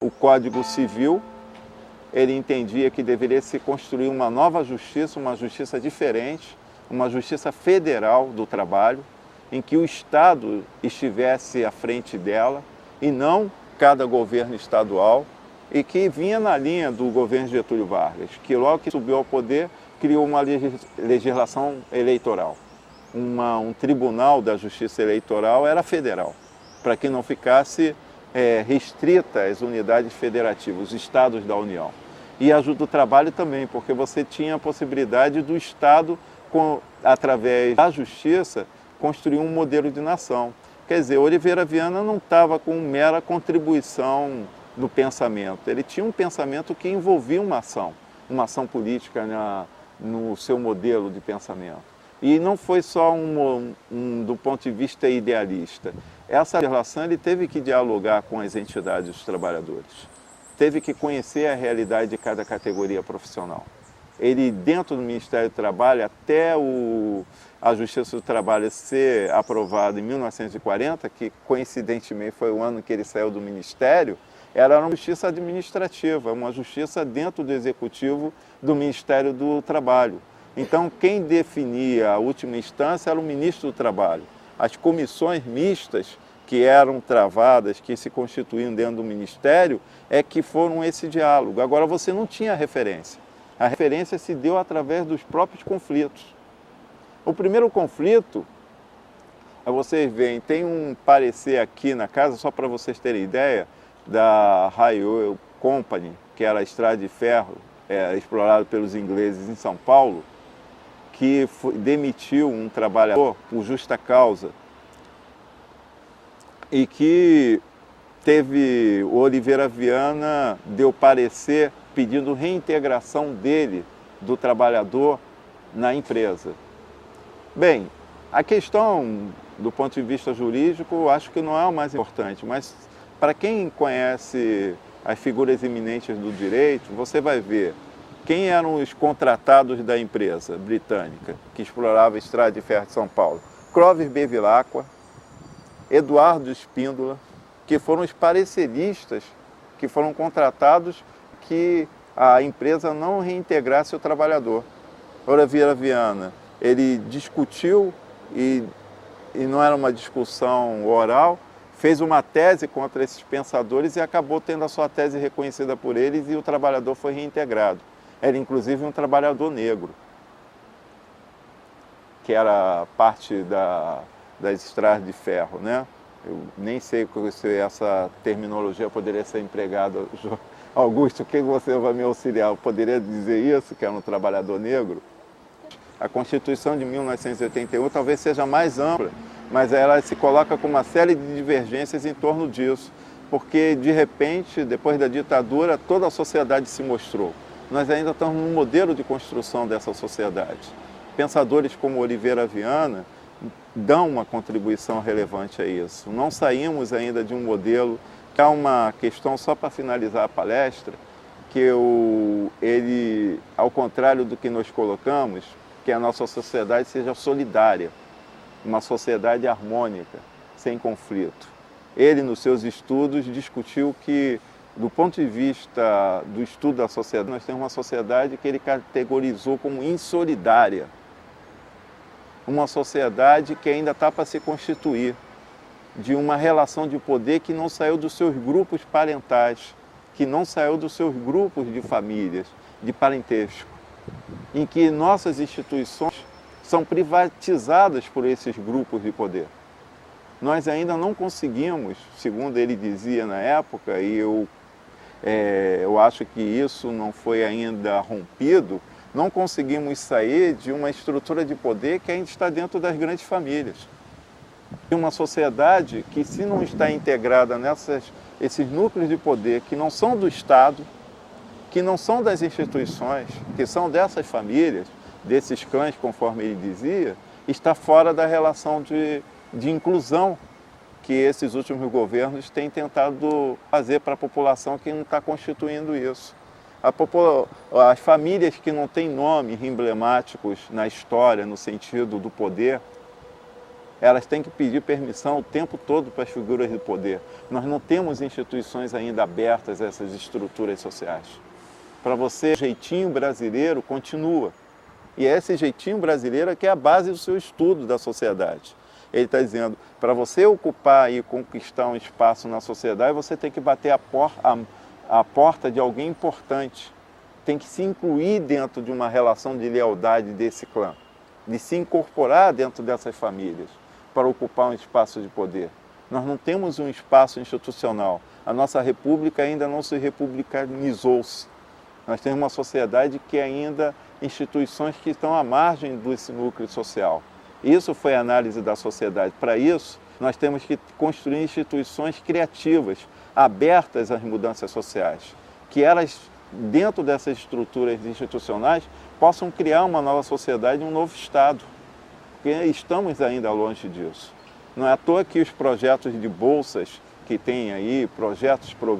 o Código Civil, ele entendia que deveria se construir uma nova justiça, uma justiça diferente, uma justiça federal do trabalho, em que o Estado estivesse à frente dela e não cada governo estadual, e que vinha na linha do governo Getúlio Vargas, que logo que subiu ao poder criou uma legislação eleitoral. Um tribunal da justiça eleitoral era federal, para que não ficasse restrita às unidades federativas, os estados da União. E ajuda o trabalho também, porque você tinha a possibilidade do Estado, através da justiça, construir um modelo de nação. Quer dizer, Oliveira Viana não estava com mera contribuição do pensamento, ele tinha um pensamento que envolvia uma ação política no seu modelo de pensamento. E não foi só do ponto de vista idealista. Essa relação ele teve que dialogar com as entidades dos trabalhadores, teve que conhecer a realidade de cada categoria profissional. Ele, dentro do Ministério do Trabalho, até a Justiça do Trabalho ser aprovada em 1940, que coincidentemente foi o ano que ele saiu do Ministério, era uma justiça administrativa, uma justiça dentro do executivo do Ministério do Trabalho. Então, quem definia a última instância era o ministro do Trabalho. As comissões mistas que eram travadas, que se constituíam dentro do Ministério, é que foram esse diálogo. Agora, você não tinha referência. A referência se deu através dos próprios conflitos. O primeiro conflito, vocês veem, tem um parecer aqui na casa, só para vocês terem ideia, da Railway Company, que era a estrada de ferro explorada pelos ingleses em São Paulo, que demitiu um trabalhador por justa causa e que o Oliveira Viana deu parecer pedindo reintegração dele, do trabalhador, na empresa. Bem, a questão do ponto de vista jurídico, eu acho que não é o mais importante, mas para quem conhece as figuras eminentes do direito, você vai ver quem eram os contratados da empresa britânica que explorava a estrada de ferro de São Paulo. Clovis Bevilacqua, Eduardo Espíndola, que foram os pareceristas que foram contratados que a empresa não reintegrasse o trabalhador. Oliveira Viana, ele discutiu e não era uma discussão oral, fez uma tese contra esses pensadores e acabou tendo a sua tese reconhecida por eles e o trabalhador foi reintegrado. Era inclusive um trabalhador negro, que era parte das estradas de ferro, né? Eu nem sei se essa terminologia poderia ser empregada. Augusto, o que você vai me auxiliar? Eu poderia dizer isso, que era um trabalhador negro? A Constituição de 1981 talvez seja mais ampla, mas ela se coloca com uma série de divergências em torno disso, porque, de repente, depois da ditadura, toda a sociedade se mostrou. Nós ainda estamos num modelo de construção dessa sociedade. Pensadores como Oliveira Viana dão uma contribuição relevante a isso. Não saímos ainda de um modelo, que há uma questão, só para finalizar a palestra, que ele, ao contrário do que nós colocamos, que a nossa sociedade seja solidária, uma sociedade harmônica, sem conflito. Ele, nos seus estudos, discutiu que, do ponto de vista do estudo da sociedade, nós temos uma sociedade que ele categorizou como insolidária. Uma sociedade que ainda está para se constituir, de uma relação de poder que não saiu dos seus grupos parentais, que não saiu dos seus grupos de famílias, de parentesco, em que nossas instituições são privatizadas por esses grupos de poder. Nós ainda não conseguimos, segundo ele dizia na época, e eu acho que isso não foi ainda rompido, não conseguimos sair de uma estrutura de poder que ainda está dentro das grandes famílias. E uma sociedade que, se não está integrada esses núcleos de poder que não são do Estado, que não são das instituições, que são dessas famílias, desses clãs, conforme ele dizia, está fora da relação de inclusão que esses últimos governos têm tentado fazer para a população que não está constituindo isso. As famílias que não têm nomes emblemáticos na história, no sentido do poder, elas têm que pedir permissão o tempo todo para as figuras de poder. Nós não temos instituições ainda abertas a essas estruturas sociais. Para você, o jeitinho brasileiro continua. E é esse jeitinho brasileiro que é a base do seu estudo da sociedade. Ele está dizendo, para você ocupar e conquistar um espaço na sociedade, você tem que bater a porta de alguém importante. Tem que se incluir dentro de uma relação de lealdade desse clã, de se incorporar dentro dessas famílias para ocupar um espaço de poder. Nós não temos um espaço institucional. A nossa república ainda não se republicanizou-se. Nós temos uma sociedade que ainda instituições que estão à margem desse núcleo social. Isso foi a análise da sociedade. Para isso, nós temos que construir instituições criativas, abertas às mudanças sociais, que elas, dentro dessas estruturas institucionais, possam criar uma nova sociedade, um novo Estado. Porque estamos ainda longe disso. Não é à toa que os projetos de bolsas que tem aí, projetos, programas,